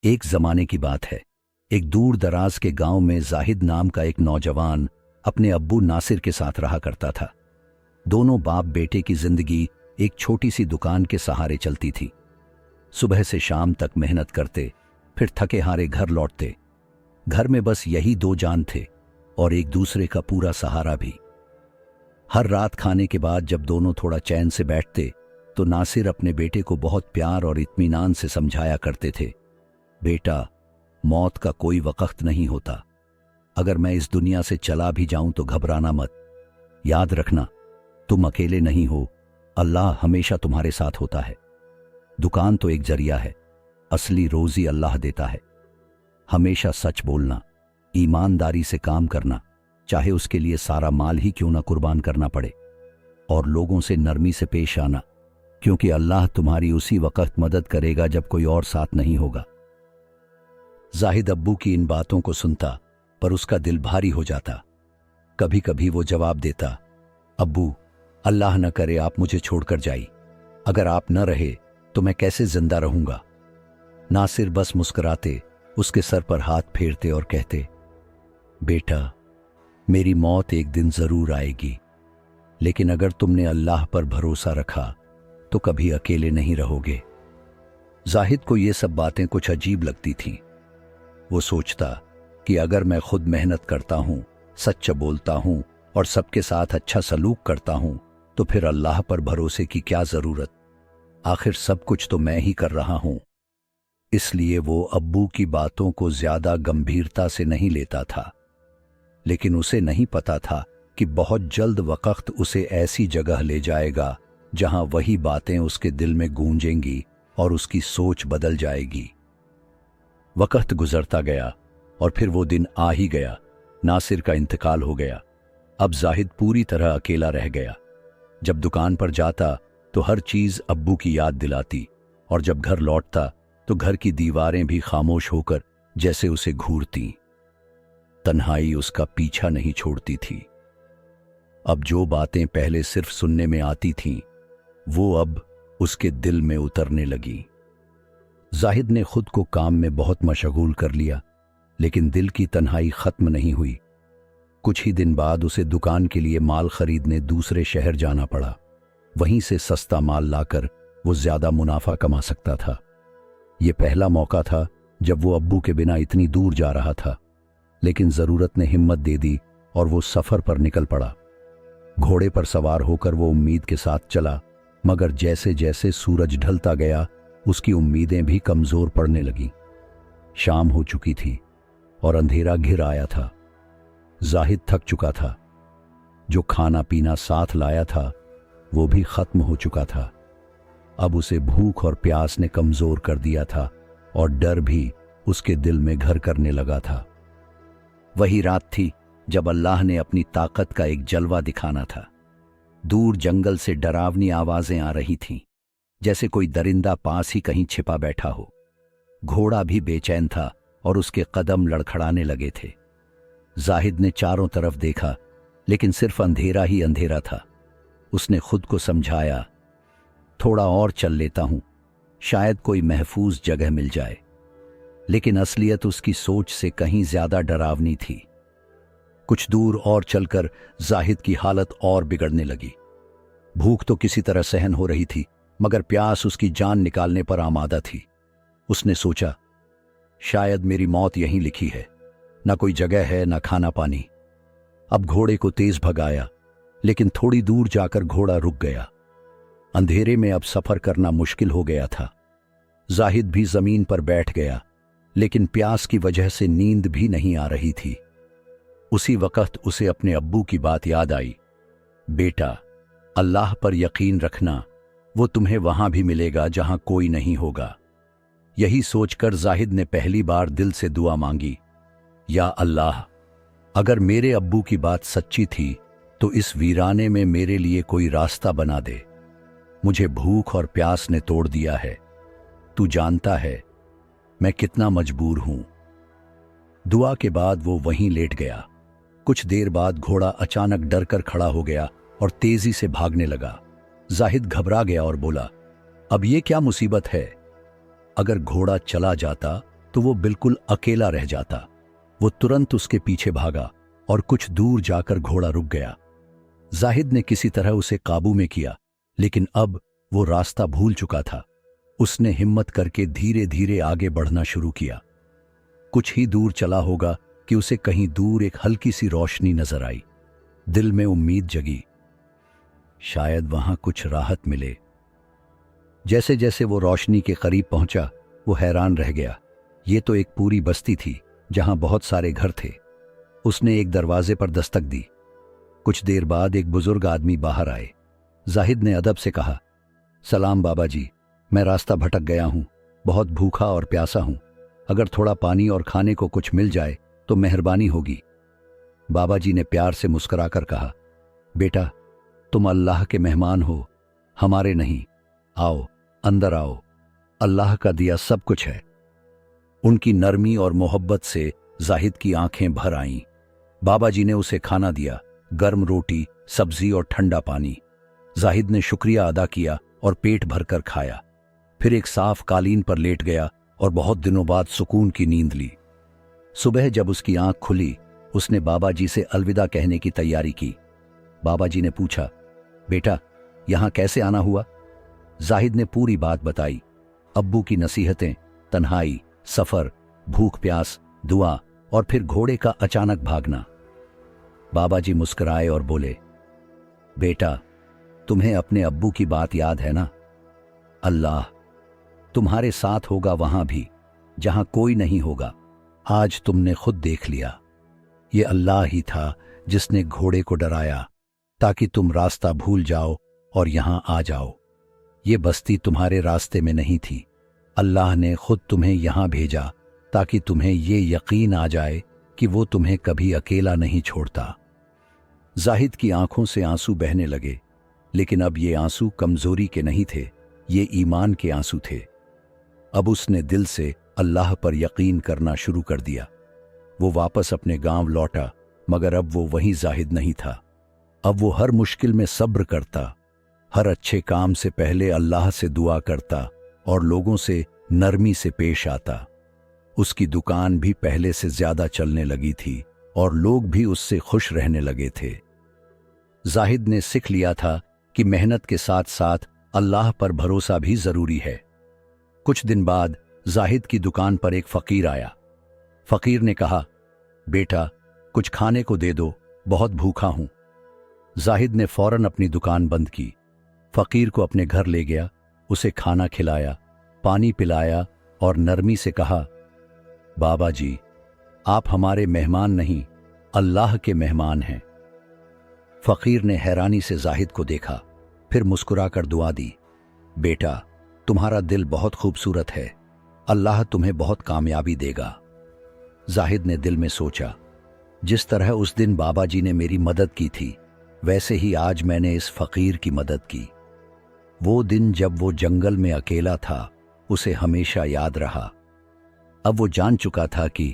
एक जमाने की बात है। एक दूर दराज के गांव में जाहिद नाम का एक नौजवान अपने अब्बू नासिर के साथ रहा करता था। दोनों बाप बेटे की जिंदगी एक छोटी सी दुकान के सहारे चलती थी। सुबह से शाम तक मेहनत करते, फिर थके हारे घर लौटते। घर में बस यही दो जान थे और एक दूसरे का पूरा सहारा भी। हर रात खाने के बाद जब दोनों थोड़ा चैन से बैठते तो नासिर अपने बेटे को बहुत प्यार और इत्मीनान से समझाया करते थे, बेटा, मौत का कोई वक्त नहीं होता। अगर मैं इस दुनिया से चला भी जाऊं तो घबराना मत। याद रखना, तुम अकेले नहीं हो, अल्लाह हमेशा तुम्हारे साथ होता है। दुकान तो एक जरिया है, असली रोजी अल्लाह देता है। हमेशा सच बोलना, ईमानदारी से काम करना, चाहे उसके लिए सारा माल ही क्यों ना कुर्बान करना पड़े, और लोगों से नरमी से पेश आना, क्योंकि अल्लाह तुम्हारी उसी वक्त मदद करेगा जब कोई और साथ नहीं होगा। जाहिद अब्बू की इन बातों को सुनता, पर उसका दिल भारी हो जाता। कभी कभी वो जवाब देता, अब्बू, अल्लाह न करे आप मुझे छोड़कर जाई। अगर आप न रहे तो मैं कैसे जिंदा रहूंगा। नासिर बस मुस्कुराते, उसके सर पर हाथ फेरते और कहते, बेटा, मेरी मौत एक दिन जरूर आएगी, लेकिन अगर तुमने अल्लाह पर भरोसा रखा तो कभी अकेले नहीं रहोगे। जाहिद को ये सब बातें कुछ अजीब लगती थीं। वो सोचता कि अगर मैं खुद मेहनत करता हूं, सच बोलता हूं और सबके साथ अच्छा सलूक करता हूं, तो फिर अल्लाह पर भरोसे की क्या जरूरत। आखिर सब कुछ तो मैं ही कर रहा हूं। इसलिए वो अब्बू की बातों को ज्यादा गंभीरता से नहीं लेता था। लेकिन उसे नहीं पता था कि बहुत जल्द वक्त उसे ऐसी जगह ले जाएगा जहां वही बातें उसके दिल में गूंजेंगी और उसकी सोच बदल जाएगी। वक्त गुजरता गया और फिर वो दिन आ ही गया। नासिर का इंतकाल हो गया। अब जाहिद पूरी तरह अकेला रह गया। जब दुकान पर जाता तो हर चीज अब्बू की याद दिलाती, और जब घर लौटता तो घर की दीवारें भी खामोश होकर जैसे उसे घूरती। तन्हाई उसका पीछा नहीं छोड़ती थी। अब जो बातें पहले सिर्फ सुनने में आती थीं, वो अब उसके दिल में उतरने लगी। जाहिद ने खुद को काम में बहुत मशगूल कर लिया, लेकिन दिल की तन्हाई खत्म नहीं हुई। कुछ ही दिन बाद उसे दुकान के लिए माल खरीदने दूसरे शहर जाना पड़ा। वहीं से सस्ता माल लाकर वो ज्यादा मुनाफा कमा सकता था। ये पहला मौका था जब वो अब्बू के बिना इतनी दूर जा रहा था, लेकिन जरूरत ने हिम्मत दे दी और वो सफर पर निकल पड़ा। घोड़े पर सवार होकर वो उम्मीद के साथ चला, मगर जैसे जैसे सूरज ढलता गया उसकी उम्मीदें भी कमजोर पड़ने लगीं। शाम हो चुकी थी और अंधेरा घिर आया था। जाहिद थक चुका था। जो खाना पीना साथ लाया था वो भी खत्म हो चुका था। अब उसे भूख और प्यास ने कमजोर कर दिया था और डर भी उसके दिल में घर करने लगा था। वही रात थी जब अल्लाह ने अपनी ताकत का एक जलवा दिखाना था। दूर जंगल से डरावनी आवाजें आ रही थीं, जैसे कोई दरिंदा पास ही कहीं छिपा बैठा हो। घोड़ा भी बेचैन था और उसके कदम लड़खड़ाने लगे थे। जाहिद ने चारों तरफ देखा, लेकिन सिर्फ अंधेरा ही अंधेरा था। उसने खुद को समझाया, थोड़ा और चल लेता हूं, शायद कोई महफूज जगह मिल जाए। लेकिन असलियत उसकी सोच से कहीं ज्यादा डरावनी थी। कुछ दूर और चलकर जाहिद की हालत और बिगड़ने लगी। भूख तो किसी तरह सहन हो रही थी, मगर प्यास उसकी जान निकालने पर आमादा थी। उसने सोचा, शायद मेरी मौत यहीं लिखी है। ना कोई जगह है, ना खाना पानी। अब घोड़े को तेज भगाया, लेकिन थोड़ी दूर जाकर घोड़ा रुक गया। अंधेरे में अब सफर करना मुश्किल हो गया था। जाहिद भी जमीन पर बैठ गया, लेकिन प्यास की वजह से नींद भी नहीं आ रही थी। उसी वक्त उसे अपने अब्बू की बात याद आई। बेटा, अल्लाह पर यकीन रखना, वो तुम्हें वहां भी मिलेगा जहां कोई नहीं होगा। यही सोचकर जाहिद ने पहली बार दिल से दुआ मांगी, या अल्लाह, अगर मेरे अब्बू की बात सच्ची थी तो इस वीराने में मेरे लिए कोई रास्ता बना दे। मुझे भूख और प्यास ने तोड़ दिया है। तू जानता है मैं कितना मजबूर हूं। दुआ के बाद वो वहीं लेट गया। कुछ देर बाद घोड़ा अचानक डरकर खड़ा हो गया और तेजी से भागने लगा। जाहिद घबरा गया और बोला, अब ये क्या मुसीबत है। अगर घोड़ा चला जाता तो वो बिल्कुल अकेला रह जाता। वो तुरंत उसके पीछे भागा और कुछ दूर जाकर घोड़ा रुक गया। जाहिद ने किसी तरह उसे काबू में किया, लेकिन अब वो रास्ता भूल चुका था। उसने हिम्मत करके धीरे धीरे आगे बढ़ना शुरू किया। कुछ ही दूर चला होगा कि उसे कहीं दूर एक हल्की सी रोशनी नजर आई। दिल में उम्मीद जगी, शायद वहां कुछ राहत मिले। जैसे जैसे वो रोशनी के करीब पहुंचा, वो हैरान रह गया। ये तो एक पूरी बस्ती थी जहां बहुत सारे घर थे। उसने एक दरवाजे पर दस्तक दी। कुछ देर बाद एक बुजुर्ग आदमी बाहर आए। जाहिद ने अदब से कहा, सलाम बाबा जी, मैं रास्ता भटक गया हूं, बहुत भूखा और प्यासा हूं। अगर थोड़ा पानी और खाने को कुछ मिल जाए तो मेहरबानी होगी। बाबा जी ने प्यार से मुस्कुराकर कहा, बेटा, तुम अल्लाह के मेहमान हो, हमारे नहीं। आओ, अंदर आओ, अल्लाह का दिया सब कुछ है। उनकी नरमी और मोहब्बत से जाहिद की आंखें भर आईं। बाबा जी ने उसे खाना दिया, गर्म रोटी, सब्जी और ठंडा पानी। जाहिद ने शुक्रिया अदा किया और पेट भरकर खाया। फिर एक साफ कालीन पर लेट गया और बहुत दिनों बाद सुकून की नींद ली। सुबह जब उसकी आंख खुली, उसने बाबा जी से अलविदा कहने की तैयारी की। बाबा जी ने पूछा, बेटा, यहां कैसे आना हुआ? जाहिद ने पूरी बात बताई। अब्बू की नसीहतें, तन्हाई, सफर, भूख प्यास, दुआ और फिर घोड़े का अचानक भागना। बाबा जी मुस्कुराए और बोले, बेटा, तुम्हें अपने अब्बू की बात याद है ना? अल्लाह तुम्हारे साथ होगा वहां भी जहां कोई नहीं होगा। आज तुमने खुद देख लिया, ये अल्लाह ही था जिसने घोड़े को डराया ताकि तुम रास्ता भूल जाओ और यहां आ जाओ। ये बस्ती तुम्हारे रास्ते में नहीं थी, अल्लाह ने खुद तुम्हें यहां भेजा ताकि तुम्हें ये यकीन आ जाए कि वो तुम्हें कभी अकेला नहीं छोड़ता। जाहिद की आंखों से आंसू बहने लगे, लेकिन अब ये आंसू कमजोरी के नहीं थे, ये ईमान के आंसू थे। अब उसने दिल से अल्लाह पर यकीन करना शुरू कर दिया। वो वापस अपने गांव लौटा, मगर अब वो वही जाहिद नहीं था। अब वो हर मुश्किल में सब्र करता, हर अच्छे काम से पहले अल्लाह से दुआ करता और लोगों से नरमी से पेश आता। उसकी दुकान भी पहले से ज्यादा चलने लगी थी और लोग भी उससे खुश रहने लगे थे। जाहिद ने सीख लिया था कि मेहनत के साथ साथ अल्लाह पर भरोसा भी जरूरी है। कुछ दिन बाद जाहिद की दुकान पर एक फकीर आया। फकीर ने कहा, बेटा, कुछ खाने को दे दो, बहुत भूखा हूं। जाहिद ने फौरन अपनी दुकान बंद की। फकीर को अपने घर ले गया, उसे खाना खिलाया, पानी पिलाया और नरमी से कहा, बाबा जी, आप हमारे मेहमान नहीं, अल्लाह के मेहमान हैं। फकीर ने हैरानी से जाहिद को देखा, फिर मुस्कुराकर दुआ दी, बेटा, तुम्हारा दिल बहुत खूबसूरत है, अल्लाह तुम्हें बहुत कामयाबी देगा। जाहिद ने दिल में सोचा, जिस तरह उस दिन बाबा जी ने मेरी मदद की थी, वैसे ही आज मैंने इस फकीर की मदद की। वो दिन जब वो जंगल में अकेला था, उसे हमेशा याद रहा। अब वो जान चुका था कि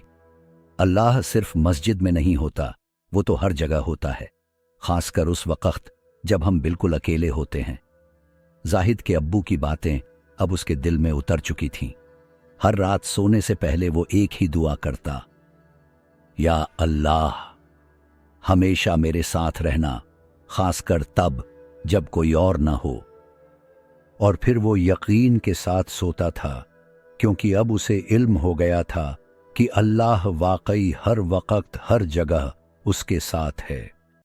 अल्लाह सिर्फ मस्जिद में नहीं होता, वो तो हर जगह होता है, खासकर उस वक्त जब हम बिल्कुल अकेले होते हैं। जाहिद के अब्बू की बातें अब उसके दिल में उतर चुकी थीं। हर रात सोने से पहले वो एक ही दुआ करता, या अल्लाह, हमेशा मेरे साथ रहना, खासकर तब जब कोई और ना हो। और फिर वो यकीन के साथ सोता था, क्योंकि अब उसे इल्म हो गया था कि अल्लाह वाकई हर वक्त हर जगह उसके साथ है।